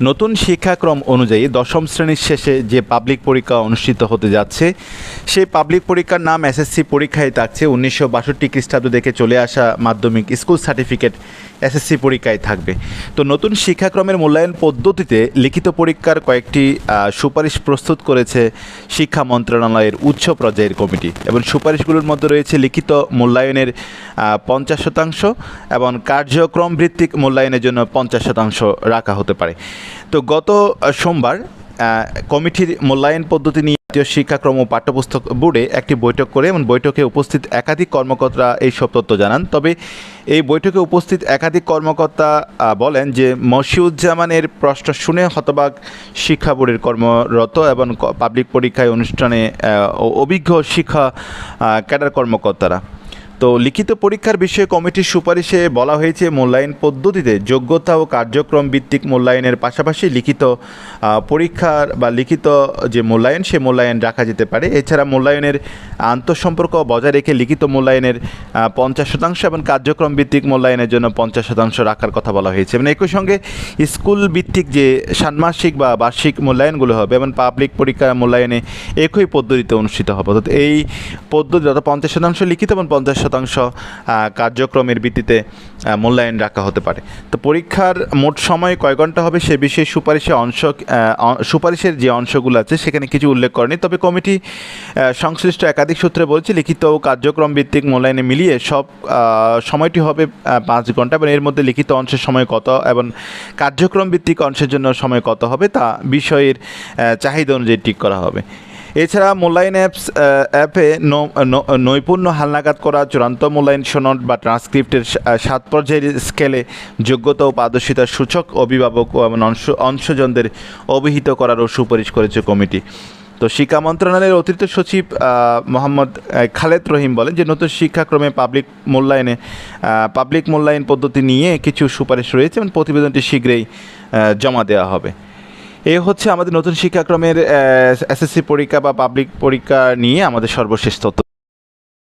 নতুন শিক্ষাক্রম অনুযায়ী দশম শ্রেণীর শেষে যে পাবলিক পরীক্ষা অনুষ্ঠিত হতে যাচ্ছে সেই পাবলিক পরীক্ষার নাম এসএসসি পরীক্ষায় থাকছে। 1962 খ্রিস্টাব্দ থেকে চলে আসা মাধ্যমিক স্কুল সার্টিফিকেট এসএসসি পরীক্ষায় থাকবে। তো নতুন শিক্ষাক্রমের মূল্যায়ন পদ্ধতিতে লিখিত পরীক্ষার কয়েকটি সুপারিশ প্রস্তুত করেছে শিক্ষা মন্ত্রণালয়ের উচ্চ পর্যায়ের কমিটি, এবং সুপারিশগুলোর মধ্যে রয়েছে লিখিত মূল্যায়নের 50% এবং কার্যক্রম ভিত্তিক মূল্যায়নের জন্য 50% রাখা হতে পারে। তো গত সোমবার কমিটির মূল্যায়ন পদ্ধতি নিয়ে জাতীয় শিক্ষাক্রম ও পাঠ্যপুস্তক বোর্ডে একটি বৈঠক করে, এবং বৈঠকে উপস্থিত একাধিক কর্মকর্তা এই সব তথ্য জানান। তবে এই বৈঠকে উপস্থিত একাধিক কর্মকর্তা বলেন যে মশিউজ্জামানের প্রশ্ন শুনে হতবাক শিক্ষা বোর্ডের কর্মরত এবং পাবলিক পরীক্ষায় অনুষ্ঠানে অভিজ্ঞ শিক্ষা ক্যাডার কর্মকর্তারা। তো লিখিত পরীক্ষার বিষয়ে কমিটির সুপারিশে বলা হয়েছে মূল্যায়ন পদ্ধতিতে যোগ্যতা ও কার্যক্রম ভিত্তিক মূল্যায়নের পাশাপাশি লিখিত পরীক্ষার বা লিখিত যে মূল্যায়ন সে মূল্যায়ন রাখা যেতে পারে। এছাড়া মূল্যায়নের আন্তঃসম্পর্ক বজায় রেখে লিখিত মূল্যায়নের 50% এবং কার্যক্রম ভিত্তিক মূল্যায়নের জন্য 50% রাখার কথা বলা হয়েছে। এবং একই সঙ্গে স্কুল ভিত্তিক যে ষান্মাসিক বা বার্ষিক মূল্যায়নগুলো হবে এবং পাবলিক পরীক্ষা মূল্যায়নে একই পদ্ধতিতে অনুষ্ঠিত হবে। অর্থাৎ এই পদ্ধতি অর্থাৎ 50% লিখিত এবং 50% কার্যক্রমের ভিত্তিতে মূল্যায়ন রাখা হতে পারে। তো পরীক্ষার মোট সময় কয় ঘন্টা হবে সে বিষয়ে সুপারিশের যে অংশগুলো আছে সেখানে কিছু উল্লেখ করেনি। তবে কমিটি সংশ্লিষ্ট একাধিক সূত্রে বলছে লিখিত ও কার্যক্রম ভিত্তিক মূল্যায়নে মিলিয়ে সব সময়টি হবে 5 ঘন্টা, এবং এর মধ্যে লিখিত অংশের সময় কত এবং কার্যক্রম ভিত্তিক অংশের জন্য সময় কত হবে তা বিষয়ের চাহিদা অনুযায়ী ঠিক করা হবে। এছাড়া মূল্যায়ন অ্যাপে নৈপুণ্য হালনাগাদ করা, চূড়ান্ত মূল্যায়ন সনদ বা ট্রান্সক্রিপ্টের 7 পর্যায়ের স্কেলে যোগ্যতা ও পারদর্শিতার সূচক অভিভাবক ও অংশজনদের অভিহিত করারও সুপারিশ করেছে কমিটি। তো শিক্ষা মন্ত্রণালয়ের অতিরিক্ত সচিব মোহাম্মদ খালেদ রহিম বলেন যে নতুন শিক্ষাক্রমে পাবলিক মূল্যায়ন পদ্ধতি নিয়ে কিছু সুপারিশ রয়েছে এবং প্রতিবেদনটি শীঘ্রই জমা দেওয়া হবে। এই হচ্ছে আমাদের নতুন শিক্ষাক্রমের এসএসসি পরীক্ষা বা পাবলিক পরীক্ষা নিয়ে আমাদের সর্বশেষ তথ্য।